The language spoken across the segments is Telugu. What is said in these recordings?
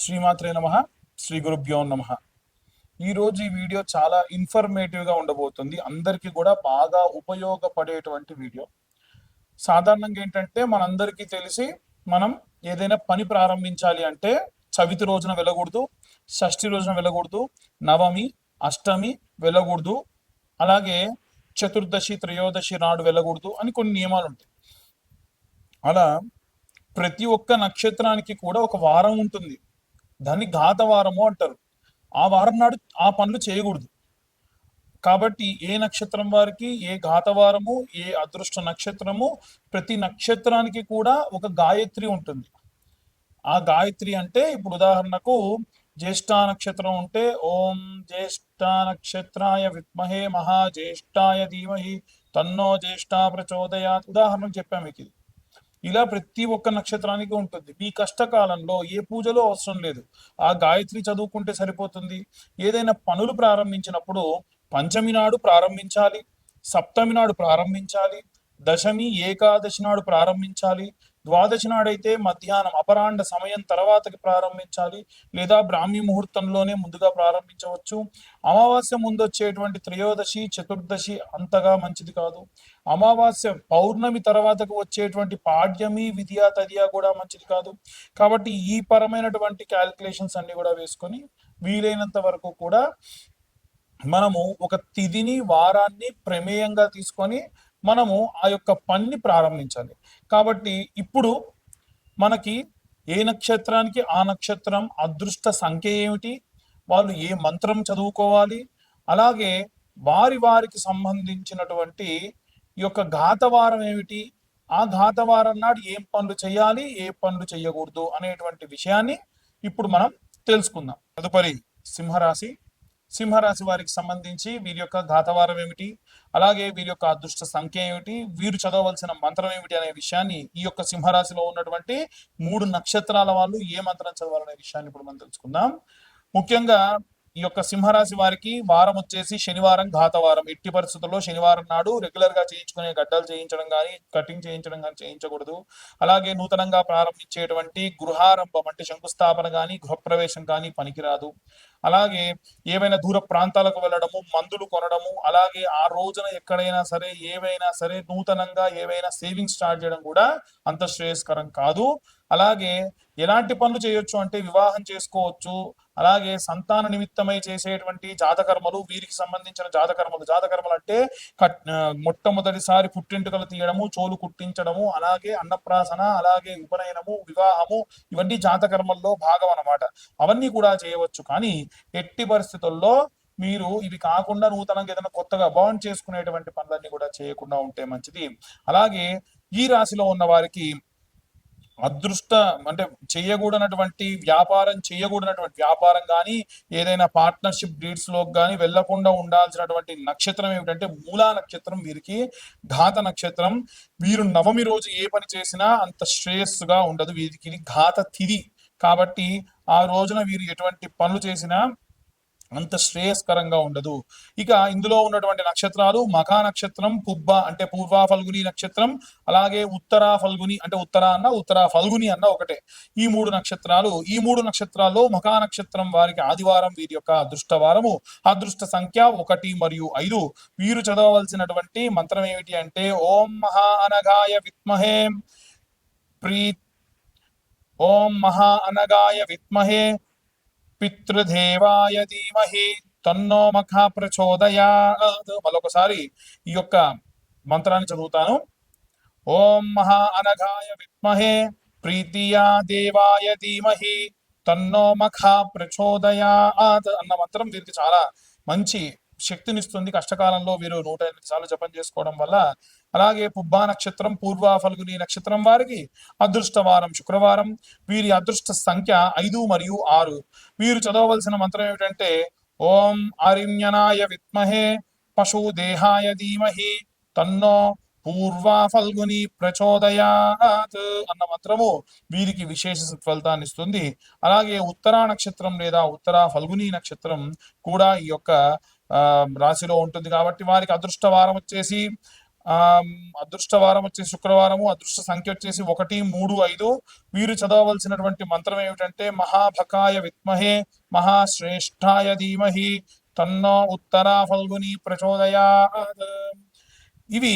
శ్రీమాత్రే నమః. శ్రీ గురుభ్యో నమః. ఈరోజు ఈ వీడియో చాలా ఇన్ఫర్మేటివ్గా ఉండబోతుంది. అందరికీ కూడా బాగా ఉపయోగపడేటువంటి వీడియో. సాధారణంగా ఏంటంటే మనందరికీ తెలిసి మనం ఏదైనా పని ప్రారంభించాలి అంటే చవితి రోజున వెళ్ళకూడదు, షష్ఠి రోజున వెళ్ళకూడదు, నవమి, అష్టమి వెళ్ళకూడదు, అలాగే చతుర్దశి, త్రయోదశి నాడు వెళ్ళకూడదు అని కొన్ని నియమాలు ఉంటాయి. అలా ప్రతి ఒక్క నక్షత్రానికి కూడా ఒక వారం ఉంటుంది. దాన్ని ఘాతవారము అంటారు. ఆ వారం నాడు ఆ పనులు చేయకూడదు. కాబట్టి ఏ నక్షత్రం వారికి ఏ ఘాతవారము, ఏ అదృష్ట నక్షత్రము, ప్రతి నక్షత్రానికి కూడా ఒక గాయత్రి ఉంటుంది. ఆ గాయత్రి అంటే ఇప్పుడు ఉదాహరణకు జ్యేష్ఠ నక్షత్రం ఉంటే ఓం జ్యేష్ఠ నక్షత్రాయ విద్మహే మహాజ్యేష్ఠాయ ధీమహి తన్నో జ్యేష్ఠ ప్రచోదయాత్. ఉదాహరణకు చెప్పాము మీకు ఇది. ఇలా ప్రతి ఒక్క నక్షత్రానికి ఉంటుంది. మీ కష్టకాలంలో ఏ పూజలో అవసరం లేదు, ఆ గాయత్రి చదువుకుంటే సరిపోతుంది. ఏదైనా పనులు ప్రారంభించినప్పుడు పంచమి నాడు ప్రారంభించాలి, సప్తమి నాడు ప్రారంభించాలి, దశమి ఏకాదశి నాడు ప్రారంభించాలి, ద్వాదశి నాడైతే మధ్యాహ్నం అపరాండ సమయం తర్వాతకి ప్రారంభించాలి, లేదా బ్రాహ్మీ ముహూర్తంలోనే ముందుగా ప్రారంభించవచ్చు. అమావాస్య ముందు వచ్చేటువంటి త్రయోదశి, చతుర్దశి అంతగా మంచిది కాదు. అమావాస్య పౌర్ణమి తర్వాతకు వచ్చేటువంటి పాడ్యమి, విద్యా తదియా కూడా మంచిది కాదు. కాబట్టి ఈ పరమైనటువంటి క్యాలిక్యులేషన్స్ అన్ని కూడా వేసుకొని వీలైనంత వరకు కూడా మనము ఒక తిథిని, వారాన్ని ప్రమేయంగా తీసుకొని మనము ఆ యొక్క పనిని ప్రారంభించాలి. కాబట్టి ఇప్పుడు మనకి ఏ నక్షత్రానికి ఆ నక్షత్రం అదృష్ట సంఖ్య ఏమిటి, వాళ్ళు ఏ మంత్రం చదువుకోవాలి, అలాగే వారికి సంబంధించినటువంటి ఈ యొక్క ఘాతవారం ఏమిటి, ఆ ఘాతవారం నాడు ఏం పనులు చేయాలి, ఏ పనులు చేయకూడదు అనేటువంటి విషయాన్ని ఇప్పుడు మనం తెలుసుకుందాం. తదుపరి సింహరాశి. సింహరాశి వారికి సంబంధించి వీరి యొక్క ఘాతవారం ఏమిటి, అలాగే వీరి యొక్క అదృష్ట సంఖ్య ఏమిటి, వీరు చదవవలసిన మంత్రం ఏమిటి అనే విషయాన్ని, ఈ యొక్క సింహరాశిలో ఉన్నటువంటి 3 నక్షత్రాల వాళ్ళు ఏ మంత్రం చదవాలనే విషయాన్ని ఇప్పుడు మనం తెలుసుకుందాం. ముఖ్యంగా ఈ యొక్క సింహరాశి వారికి వారం వచ్చేసి శనివారం ఘాతవారం. ఎట్టి పరిస్థితుల్లో శనివారం నాడు రెగ్యులర్ గా చేయించుకునే గడ్డలు చేయించడం కానీ, కటింగ్ చేయించడం కానీ చేయించకూడదు. అలాగే నూతనంగా ప్రారంభించేటువంటి గృహారంభం అంటే శంకుస్థాపన కానీ, గృహప్రవేశం కానీ పనికిరాదు. అలాగే ఏవైనా దూర ప్రాంతాలకు వెళ్ళడము, మందులు కొనడము, అలాగే ఆ రోజున ఎక్కడైనా సరే ఏవైనా సరే నూతనంగా ఏవైనా సేవింగ్స్ స్టార్ట్ చేయడం కూడా అంత శ్రేయస్కరం కాదు. అలాగే ఎలాంటి పనులు చేయొచ్చు అంటే వివాహం చేసుకోవచ్చు, అలాగే సంతాన నిమిత్తమై చేసేటువంటి జాతకర్మలు, వీరికి సంబంధించిన జాతకర్మలు అంటే మొట్టమొదటిసారి పుట్టింటికలు తీయడము, చోలు కుట్టించడము, అలాగే అన్నప్రాసన, అలాగే ఉపనయనము, వివాహము, ఇవన్నీ జాతకర్మల్లో భాగం అన్నమాట. అవన్నీ కూడా చేయవచ్చు. కానీ ఎట్టి పరిస్థితుల్లో మీరు ఇవి కాకుండా నూతనంగా ఏదైనా కొత్తగా బాండ్ చేసుకునేటువంటి పనులన్నీ కూడా చేయకుండా ఉంటే మంచిది. అలాగే ఈ రాశిలో ఉన్న వారికి అదృష్ట అంటే చేయకూడనటువంటి వ్యాపారం కానీ, ఏదైనా పార్ట్నర్షిప్ డీడ్స్ లో కానీ వెళ్లకుండా ఉండాల్సినటువంటి నక్షత్రం ఏమిటంటే మూలా నక్షత్రం. వీరికి ఘాత నక్షత్రం. వీరు నవమి రోజు ఏ పని చేసినా అంత శ్రేయస్సుగా ఉండదు. వీరికి ఘాత తిథి కాబట్టి ఆ రోజున వీరు ఎటువంటి పనులు చేసినా అంత శ్రేయస్కరంగా ఉండదు. ఇక ఇందులో ఉన్నటువంటి నక్షత్రాలు మఖా నక్షత్రం, పుబ్బ అంటే పూర్వ ఫల్గుని నక్షత్రం, అలాగే ఉత్తరా ఫల్గుని అంటే ఉత్తరా ఫల్గుని అన్న ఒకటే. ఈ 3 నక్షత్రాలు. ఈ 3 నక్షత్రాల్లో మఖా నక్షత్రం వారికి ఆదివారం వీరి యొక్క అదృష్టవారము. అదృష్ట సంఖ్య 1 మరియు 5. వీరు చదవవలసినటువంటి మంత్రం ఏమిటి అంటే ఓం మహా అనగాయ విద్మహే ఓం మహా అనగాయ విద్మహే పితృదేవాయ ధీమహి తన్నో మఖ ప్రచోదయాత్. మరొకసారి ఈ యొక్క మంత్రాన్ని చదువుతాను. ఓం మహా అనఘాయ విద్మహే ప్రీతియా దేవాయ ధీమహి తన్నో మఖ ప్రచోదయాత్ అన్న మంత్రం వీరికి చాలా మంచి శక్తినిస్తుంది. కష్టకాలంలో వీరు 108 సార్లు జపం చేసుకోవడం వల్ల. అలాగే పుబ్బా నక్షత్రం, పూర్వ ఫల్గుని నక్షత్రం వారికి అదృష్టవారం శుక్రవారం. వీరి అదృష్ట సంఖ్య 5 మరియు 6. వీరు చదవవలసిన మంత్రం ఏమిటంటే ఓం ఆరిమ్యనాయ విద్మహే పశుదేహాయ ధీమహి తన్నో పూర్వ ఫల్గుని ప్రచోదయాత్ అన్న మంత్రము వీరికి విశేష ఫలితాన్ని ఇస్తుంది. అలాగే ఉత్తరా నక్షత్రం లేదా ఉత్తరా ఫల్గుని నక్షత్రం కూడా ఈ యొక్క రాశిలో ఉంటుంది. కాబట్టి వారికి అదృష్టవారం వచ్చేసి ఆ అదృష్టవారం వచ్చేసి శుక్రవారము, అదృష్ట సంఖ్య వచ్చేసి 1, 3, 5. వీరు చదవవలసినటువంటి మంత్రం ఏమిటంటే మహాభకాయ విద్మహే మహాశ్రేష్ఠాయ ధీమహి తన్నో ఉత్తరా ఫల్గుని ప్రచోదయాత్. ఇవి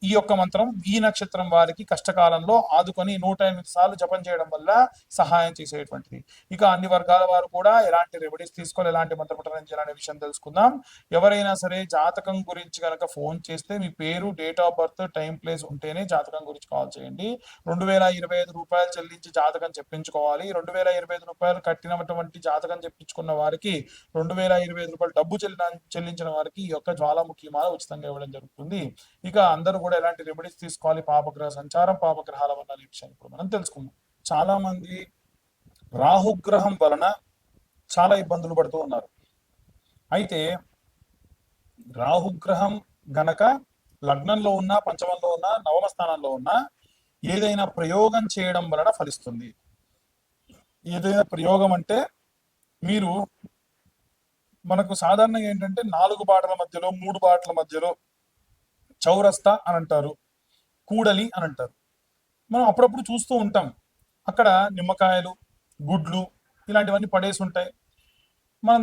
ఈ యొక్క మంత్రం ఈ నక్షత్రం వారికి కష్టకాలంలో ఆదుకొని 108 సార్లు జపం చేయడం వల్ల సహాయం చేసేటువంటిది. ఇక అన్ని వర్గాల వారు కూడా ఎలాంటి రెమెడీస్ తీసుకోవాలి, ఎలాంటి మంత్రపఠనం చేయాలనే విషయం తెలుసుకుందాం. ఎవరైనా సరే జాతకం గురించి కనుక ఫోన్ చేస్తే మీ పేరు, date of birth, time, place ఉంటేనే జాతకం గురించి కాల్ చేయండి. రూ. 2025 చెల్లించి జాతకం చెప్పించుకోవాలి. రూ. 2025 కట్టినటువంటి జాతకం చెప్పించుకున్న వారికి రూ. 2025 డబ్బు చెల్లించిన వారికి ఈ యొక్క జ్వాలాముఖి మాల ఉచితంగా ఇవ్వడం జరుగుతుంది. ఇక అందరూ కూడా ఎలాంటి రెమెడీస్ తీసుకోవాలి, పాపగ్రహ సంచారం, పాపగ్రహాల వల్ల అనే విషయాన్ని ఇప్పుడు మనం తెలుసుకుందాం. చాలా మంది రాహుగ్రహం వలన చాలా ఇబ్బందులు పడుతూ ఉన్నారు. అయితే రాహుగ్రహం గనక లగ్నంలో ఉన్న, పంచమంలో ఉన్న, నవమ స్థానంలో ఉన్న ఏదైనా ప్రయోగం చేయడం వలన ఫలిస్తుంది. ఏదైనా ప్రయోగం అంటే మీరు మనకు సాధారణంగా ఏంటంటే 4 బాటల మధ్యలో, 3 బాటల మధ్యలో చౌరస్తా అని అంటారు, కూడలి అని అంటారు. మనం అప్పుడప్పుడు చూస్తూ ఉంటాం. అక్కడ నిమ్మకాయలు, గుడ్లు ఇలాంటివన్నీ పడేసి ఉంటాయి. మనం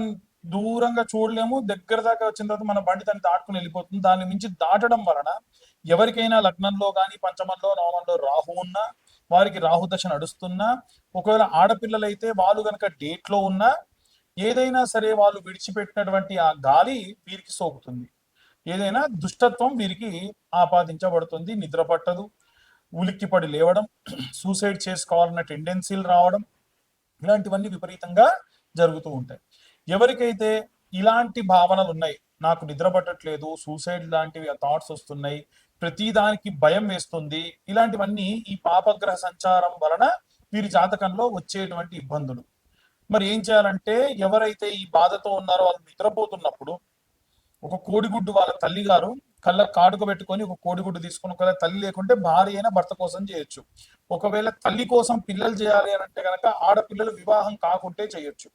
దూరంగా చూడలేము. దగ్గర దాకా వచ్చిన తర్వాత మన బండి దాన్ని దాటుకుని వెళ్ళిపోతుంది. దాన్ని మించి దాటడం వలన ఎవరికైనా లగ్నంలో కానీ, పంచమంలో, నవమంలో రాహు ఉన్నా, వారికి రాహు దశ నడుస్తున్నా, ఒకవేళ ఆడపిల్లలైతే వాళ్ళు కనుక డేట్లో ఉన్నా, ఏదైనా సరే వాళ్ళు విడిచిపెట్టినటువంటి ఆ గాలి వీరికి సోకుతుంది. ఏదైనా దుష్టత్వం వీరికి ఆపాదించబడుతుంది. నిద్ర పట్టదు, ఉలిక్కిపడి లేవడం, సూసైడ్ చేసుకోవాలన్న టెండెన్సీలు రావడం, ఇలాంటివన్నీ విపరీతంగా జరుగుతూ ఉంటాయి. ఎవరికైతే ఇలాంటి భావనలు ఉన్నాయి, నాకు నిద్ర పట్టట్లేదు, సూసైడ్ లాంటివి థాట్స్ వస్తున్నాయి, ప్రతి దానికి భయం వేస్తుంది, ఇలాంటివన్నీ ఈ పాపగ్రహ సంచారం వలన వీరి జాతకంలో వచ్చేటువంటి ఇబ్బందులు. మరి ఏం చేయాలంటే, ఎవరైతే ఈ బాధతో ఉన్నారో వాళ్ళు నిద్రపోతున్నప్పుడు ఒక కోడిగుడ్డు వాళ్ళ తల్లి గారు కళ్ళ కాటుక పెట్టుకొని ఒక కోడిగుడ్డు తీసుకుని, ఒకవేళ తల్లి లేకుంటే భార్య అయినా భర్త కోసం చేయొచ్చు. ఒకవేళ తల్లి కోసం పిల్లలు చేయాలి అని అంటే కనుక ఆడపిల్లలు వివాహం కాకుంటే చేయొచ్చు.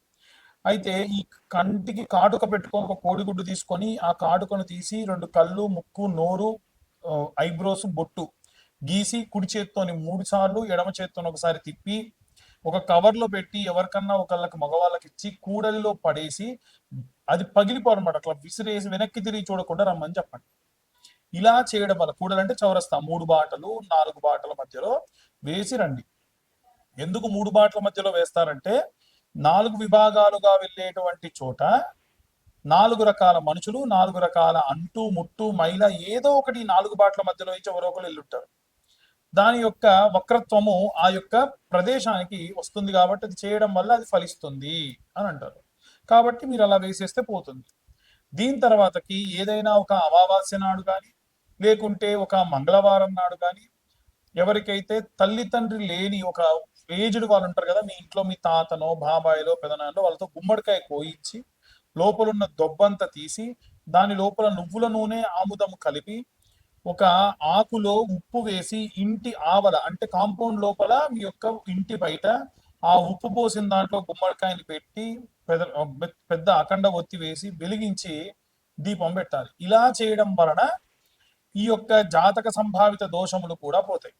అయితే ఈ కంటికి కాటుక పెట్టుకొని ఒక కోడిగుడ్డు తీసుకొని ఆ కాటుకను తీసి 2 కళ్ళు, ముక్కు, నోరు, ఐబ్రోస్, బొట్టు గీసి కుడి చేత్తోని 3 సార్లు, ఎడమ చేత్తోని ఒకసారి తిప్పి ఒక కవర్లో పెట్టి ఎవరికన్నా ఒకళ్ళకి మగవాళ్ళకి ఇచ్చి కూడలిలో పడేసి అది పగిలిపోవాలన్నమాట. అట్లా విసిరేసి వెనక్కి తిరిగి చూడకుండా రమ్మని చెప్పండి. ఇలా చేయడం వల్ల కూడలంటే చౌరస్తా 3 బాటలు, 4 బాటల మధ్యలో వేసి రండి. ఎందుకు 3 బాటల మధ్యలో వేస్తారంటే 4 విభాగాలుగా వెళ్ళేటువంటి చోట 4 రకాల మనుషులు, 4 రకాల అంటు ముట్టు మైల ఏదో ఒకటి 4 బాటల మధ్యలో నుంచి ఎవరో ఒకరు వెళ్ళుంటారు. దాని యొక్క వక్రత్వము ఆ యొక్క ప్రదేశానికి వస్తుంది కాబట్టి అది చేయడం వల్ల అది ఫలిస్తుంది అని అంటారు. కాబట్టి మీరు అలా వేసేస్తే పోతుంది. దీని తర్వాతకి ఏదైనా ఒక అమావాస్య నాడు కానీ, లేకుంటే ఒక మంగళవారం నాడు కానీ, ఎవరికైతే తల్లి తండ్రి లేని ఒక ఏజ్డ్ వాళ్ళు ఉంటారు కదా, మీ ఇంట్లో మీ తాతనో, బాబాయిలో, పెదనాన్నో వాళ్ళతో గుమ్మడికాయ కోయించి లోపలున్న దొబ్బంతా తీసి దాని లోపల నువ్వుల నూనె, ఆముదం కలిపి ఒక ఆకులో ఉప్పు వేసి ఇంటి ఆవల అంటే కాంపౌండ్ లోపల మీ యొక్క ఇంటి బయట ఆ ఉప్పు పోసిన దాంట్లో గుమ్మడికాయని పెట్టి పెద్ద అఖండ ఒత్తి వేసి వెలిగించి దీపం పెట్టాలి. ఇలా చేయడం వలన ఈ యొక్క జాతక సంభావిత దోషములు కూడా పోతాయి.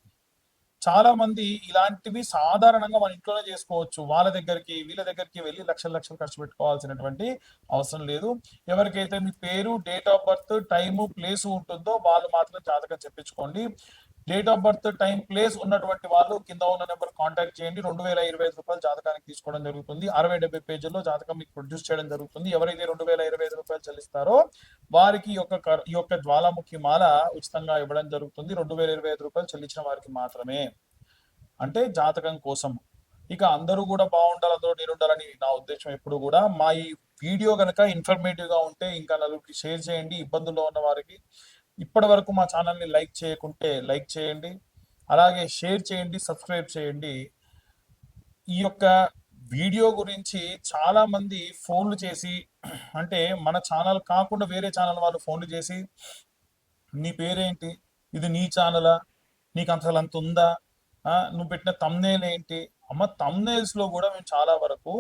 చాలా మంది ఇలాంటివి సాధారణంగా మన ఇంట్లోనే చేసుకోవచ్చు. వాళ్ళ దగ్గరికి వీళ్ళ దగ్గరికి వెళ్ళి లక్షలు లక్షలు ఖర్చు పెట్టుకోవాల్సినటువంటి అవసరం లేదు. ఎవరికైతే మీ పేరు, date of birth, time, place ఉంటుందో వాళ్ళు మాత్రం జాతకం చెప్పించుకోండి. Date of birth, time, place ఉన్నటువంటి వాళ్ళు కింద ఉన్న నెంబర్ కాంటాక్ట్ చేయండి. రూ. 2025 జాతకానికి తీసుకోవడం జరుగుతుంది. 60-70 పేజీల్లో జాతకం మీకు ప్రొడ్యూస్ చేయడం జరుగుతుంది. ఎవరైతే రూ. 2025 చెల్లిస్తారో వారికి ఈ యొక్క జ్వాలాముఖి మాల ఉచితంగా ఇవ్వడం జరుగుతుంది. రూ. 2025 చెల్లించిన వారికి మాత్రమే, అంటే జాతకం కోసం. ఇక అందరూ కూడా బాగుండాలి, అందరూ నేనుండాలని నా ఉద్దేశం. ఎప్పుడు కూడా మా ఈ వీడియో కనుక ఇన్ఫర్మేటివ్ గా ఉంటే ఇంకా నలుగురికి షేర్ చేయండి. ఇబ్బందుల్లో ఉన్న వారికి ఇప్పటి వరకు మా ఛానల్ని లైక్ చేయకుంటే లైక్ చేయండి, అలాగే షేర్ చేయండి, సబ్స్క్రైబ్ చేయండి. ఈ యొక్క వీడియో గురించి చాలా మంది ఫోన్లు చేసి, అంటే మన ఛానల్ కాకుండా వేరే ఛానల్ వాళ్ళు ఫోన్లు చేసి, నీ పేరేంటి, ఇది నీ ఛానలా, నీకు అసలు అంత ఉందా, నువ్వు పెట్టిన తమ్నేల్ ఏంటి. అమ్మ, తమ్నేల్స్ లో కూడా మేము చాలా వరకు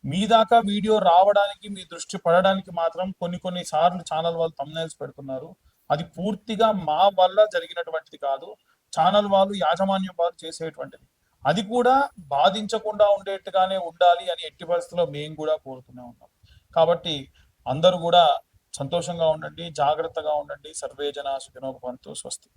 మీ దాకా వీడియో రావడానికి, మీ దృష్టి పడడానికి మాత్రం కొన్ని సార్లు ఛానల్ వాళ్ళు తమ్నేల్స్ పెడుతున్నారు. అది పూర్తిగా మా వల్ల జరిగినటువంటిది కాదు. ఛానల్ వాళ్ళు, యాజమాన్యం వాళ్ళు చేసేటువంటిది. అది కూడా బాధించకుండా ఉండేట్టుగానే ఉండాలి అని ఎట్టి పరిస్థితుల్లో మేము కూడా కోరుతూనే ఉన్నాం. కాబట్టి అందరూ కూడా సంతోషంగా ఉండండి, జాగ్రత్తగా ఉండండి. సర్వే జనా సుఖినో భవంతు. స్వస్తి.